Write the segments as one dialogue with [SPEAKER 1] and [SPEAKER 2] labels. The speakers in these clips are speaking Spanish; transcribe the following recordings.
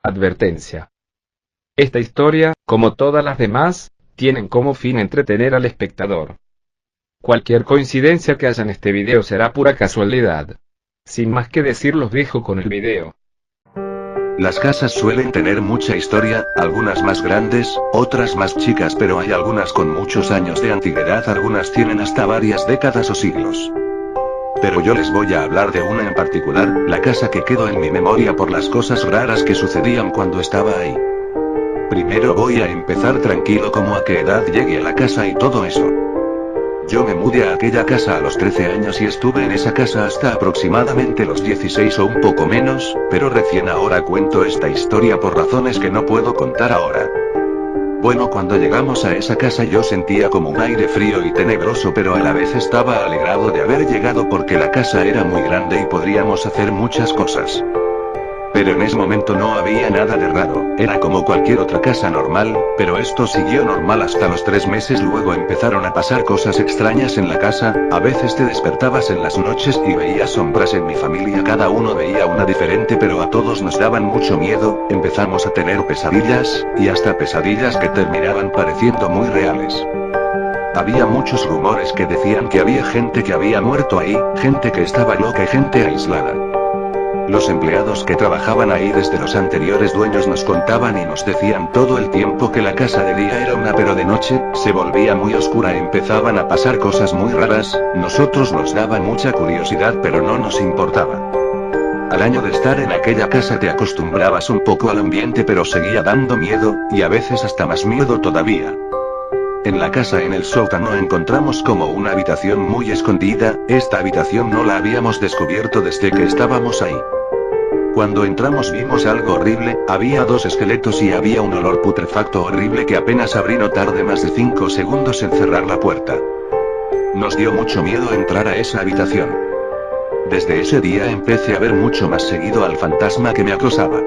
[SPEAKER 1] Advertencia. Esta historia, como todas las demás, tienen como fin entretener al espectador. Cualquier coincidencia que haya en este video será pura casualidad. Sin más que decir, los dejo con el video.
[SPEAKER 2] Las casas suelen tener mucha historia, algunas más grandes, otras más chicas, pero hay algunas con muchos años de antigüedad, algunas tienen hasta varias décadas o siglos. Pero yo les voy a hablar de una en particular, la casa que quedó en mi memoria por las cosas raras que sucedían cuando estaba ahí. Primero voy a empezar tranquilo, como a qué edad llegué a la casa y todo eso. Yo me mudé a aquella casa a los 13 años y estuve en esa casa hasta aproximadamente los 16 o un poco menos, pero recién ahora cuento esta historia por razones que no puedo contar ahora. Bueno, cuando llegamos a esa casa yo sentía como un aire frío y tenebroso, pero a la vez estaba alegrado de haber llegado porque la casa era muy grande y podríamos hacer muchas cosas. Pero en ese momento no había nada de raro, era como cualquier otra casa normal, pero esto siguió normal hasta los 3 meses. Luego empezaron a pasar cosas extrañas en la casa, a veces te despertabas en las noches y veías sombras en mi familia, cada uno veía una diferente, pero a todos nos daban mucho miedo, empezamos a tener pesadillas, y hasta pesadillas que terminaban pareciendo muy reales. Había muchos rumores que decían que había gente que había muerto ahí, gente que estaba loca y gente aislada. Los empleados que trabajaban ahí desde los anteriores dueños nos contaban y nos decían todo el tiempo que la casa de día era una, pero de noche, se volvía muy oscura, empezaban a pasar cosas muy raras. Nosotros nos daba mucha curiosidad, pero no nos importaba. Al año de estar en aquella casa te acostumbrabas un poco al ambiente, pero seguía dando miedo, y a veces hasta más miedo todavía. En la casa, en el sótano, encontramos como una habitación muy escondida. Esta habitación no la habíamos descubierto desde que estábamos ahí. Cuando entramos vimos algo horrible, había 2 esqueletos y había un olor putrefacto horrible que apenas abrí. No tardé más de 5 segundos en cerrar la puerta. Nos dio mucho miedo entrar a esa habitación. Desde ese día empecé a ver mucho más seguido al fantasma que me acosaba.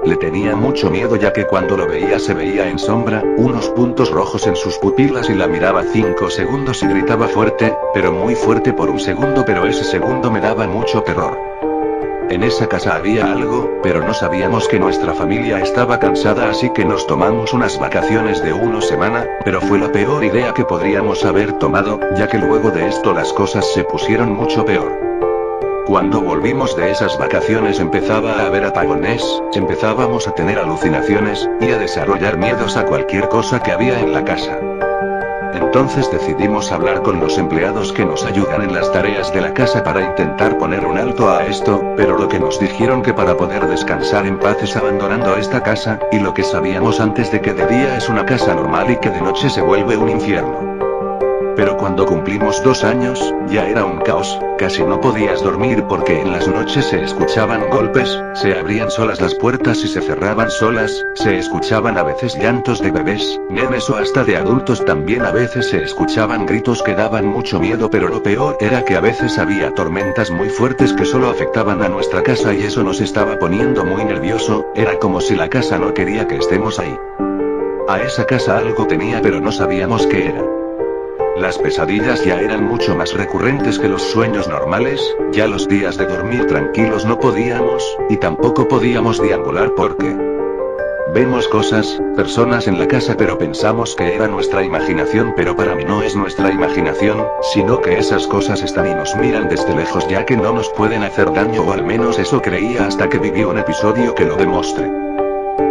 [SPEAKER 2] Le tenía mucho miedo, ya que cuando lo veía se veía en sombra, unos puntos rojos en sus pupilas, y la miraba 5 segundos y gritaba fuerte, pero muy fuerte por un segundo, pero ese segundo me daba mucho terror. En esa casa había algo, pero no sabíamos que nuestra familia estaba cansada, así que nos tomamos unas vacaciones de 1 semana, pero fue la peor idea que podríamos haber tomado, ya que luego de esto las cosas se pusieron mucho peor. Cuando volvimos de esas vacaciones empezaba a haber apagones, empezábamos a tener alucinaciones, y a desarrollar miedos a cualquier cosa que había en la casa. Entonces decidimos hablar con los empleados que nos ayudan en las tareas de la casa para intentar poner un alto a esto, pero lo que nos dijeron que para poder descansar en paz es abandonando esta casa, y lo que sabíamos antes de que de día es una casa normal y que de noche se vuelve un infierno. Pero cuando cumplimos 2 años, ya era un caos, casi no podías dormir porque en las noches se escuchaban golpes, se abrían solas las puertas y se cerraban solas, se escuchaban a veces llantos de bebés, nenes o hasta de adultos también, a veces se escuchaban gritos que daban mucho miedo, pero lo peor era que a veces había tormentas muy fuertes que solo afectaban a nuestra casa y eso nos estaba poniendo muy nervioso, era como si la casa no quería que estemos ahí. A esa casa algo tenía, pero no sabíamos qué era. Las pesadillas ya eran mucho más recurrentes que los sueños normales, ya los días de dormir tranquilos no podíamos, y tampoco podíamos deambular porque vemos cosas, personas en la casa, pero pensamos que era nuestra imaginación, pero para mí no es nuestra imaginación, sino que esas cosas están y nos miran desde lejos, ya que no nos pueden hacer daño, o al menos eso creía hasta que viví un episodio que lo demostré.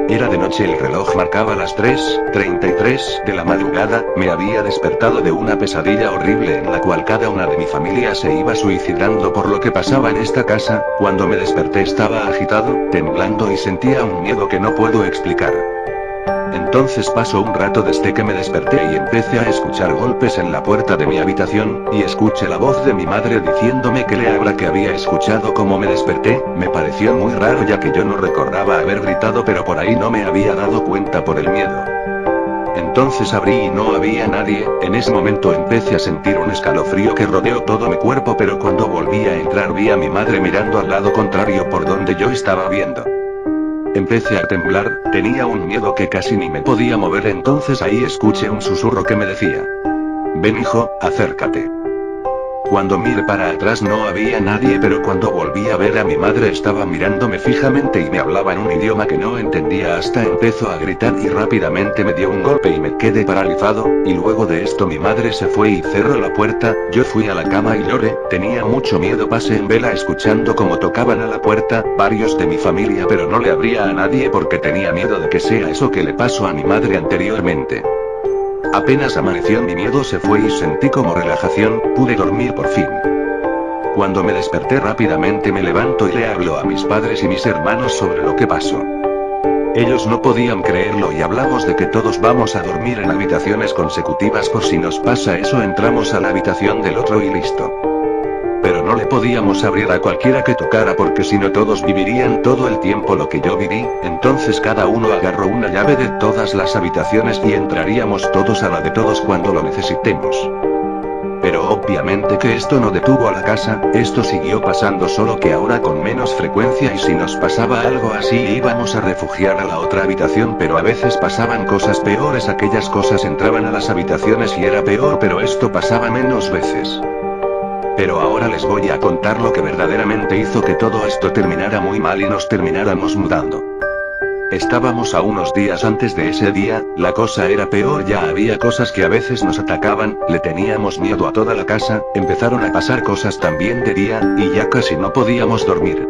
[SPEAKER 2] Era de noche, el reloj marcaba las 3:33 de la madrugada, me había despertado de una pesadilla horrible en la cual cada una de mi familia se iba suicidando por lo que pasaba en esta casa. Cuando me desperté estaba agitado, temblando y sentía un miedo que no puedo explicar. Entonces pasó un rato desde que me desperté y empecé a escuchar golpes en la puerta de mi habitación, y escuché la voz de mi madre diciéndome que le abra, que había escuchado como me desperté. Me pareció muy raro ya que yo no recordaba haber gritado, pero por ahí no me había dado cuenta por el miedo. Entonces abrí y no había nadie. En ese momento empecé a sentir un escalofrío que rodeó todo mi cuerpo, pero cuando volví a entrar vi a mi madre mirando al lado contrario por donde yo estaba viendo. Empecé a temblar, tenía un miedo que casi ni me podía mover. Entonces ahí escuché un susurro que me decía: ven hijo, acércate. Cuando miré para atrás no había nadie, pero cuando volví a ver a mi madre estaba mirándome fijamente y me hablaba en un idioma que no entendía. Hasta empezó a gritar y rápidamente me dio un golpe y me quedé paralizado, y luego de esto mi madre se fue y cerró la puerta. Yo fui a la cama y lloré, tenía mucho miedo. Pasé en vela escuchando cómo tocaban a la puerta, varios de mi familia, pero no le abría a nadie porque tenía miedo de que sea eso que le pasó a mi madre anteriormente. Apenas amaneció mi miedo se fue y sentí como relajación, pude dormir por fin. Cuando me desperté rápidamente me levanto y le hablo a mis padres y mis hermanos sobre lo que pasó. Ellos no podían creerlo y hablamos de que todos vamos a dormir en habitaciones consecutivas por si nos pasa eso, entramos a la habitación del otro y listo. Pero no le podíamos abrir a cualquiera que tocara porque si no todos vivirían todo el tiempo lo que yo viví, entonces cada uno agarró una llave de todas las habitaciones y entraríamos todos a la de todos cuando lo necesitemos. Pero obviamente que esto no detuvo a la casa, esto siguió pasando solo que ahora con menos frecuencia y si nos pasaba algo así íbamos a refugiar a la otra habitación, pero a veces pasaban cosas peores, aquellas cosas entraban a las habitaciones y era peor, pero esto pasaba menos veces. Pero ahora les voy a contar lo que verdaderamente hizo que todo esto terminara muy mal y nos termináramos mudando. Estábamos a unos días antes de ese día, la cosa era peor, ya había cosas que a veces nos atacaban, le teníamos miedo a toda la casa, empezaron a pasar cosas también de día, y ya casi no podíamos dormir.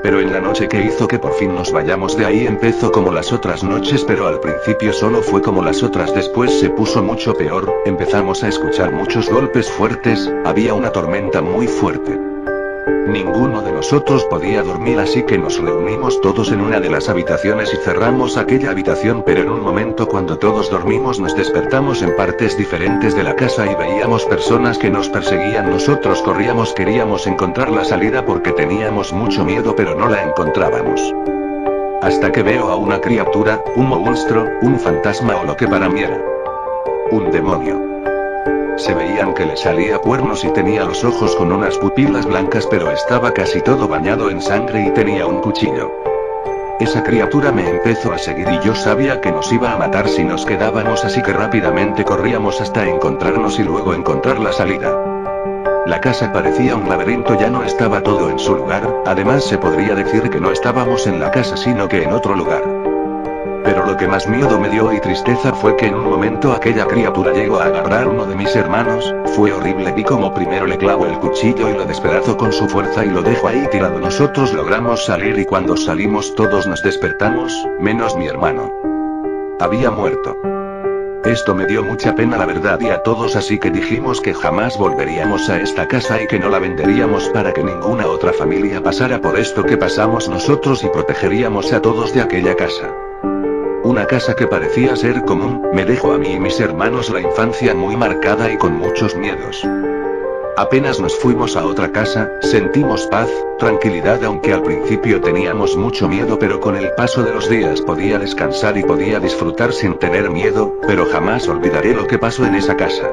[SPEAKER 2] Pero en la noche que hizo que por fin nos vayamos de ahí empezó como las otras noches, pero al principio solo fue como las otras, después se puso mucho peor, empezamos a escuchar muchos golpes fuertes, había una tormenta muy fuerte. Ninguno de nosotros podía dormir, así que nos reunimos todos en una de las habitaciones y cerramos aquella habitación, pero en un momento cuando todos dormimos nos despertamos en partes diferentes de la casa y veíamos personas que nos perseguían. Nosotros corríamos, queríamos encontrar la salida porque teníamos mucho miedo, pero no la encontrábamos. Hasta que veo a una criatura, un monstruo, un fantasma o lo que para mí era un demonio. Se veían que le salía cuernos y tenía los ojos con unas pupilas blancas, pero estaba casi todo bañado en sangre y tenía un cuchillo. Esa criatura me empezó a seguir y yo sabía que nos iba a matar si nos quedábamos, así que rápidamente corríamos hasta encontrarnos y luego encontrar la salida. La casa parecía un laberinto, ya no estaba todo en su lugar, además se podría decir que no estábamos en la casa sino que en otro lugar. Pero lo que más miedo me dio y tristeza fue que en un momento aquella criatura llegó a agarrar a uno de mis hermanos, fue horrible, vi como primero le clavó el cuchillo y lo despedazó con su fuerza y lo dejó ahí tirado. Nosotros logramos salir y cuando salimos todos nos despertamos, menos mi hermano. Había muerto. Esto me dio mucha pena la verdad y a todos, así que dijimos que jamás volveríamos a esta casa y que no la venderíamos para que ninguna otra familia pasara por esto que pasamos nosotros y protegeríamos a todos de aquella casa. Una casa que parecía ser común, me dejó a mí y mis hermanos la infancia muy marcada y con muchos miedos. Apenas nos fuimos a otra casa, sentimos paz, tranquilidad, aunque al principio teníamos mucho miedo, pero con el paso de los días podía descansar y podía disfrutar sin tener miedo, pero jamás olvidaré lo que pasó en esa casa.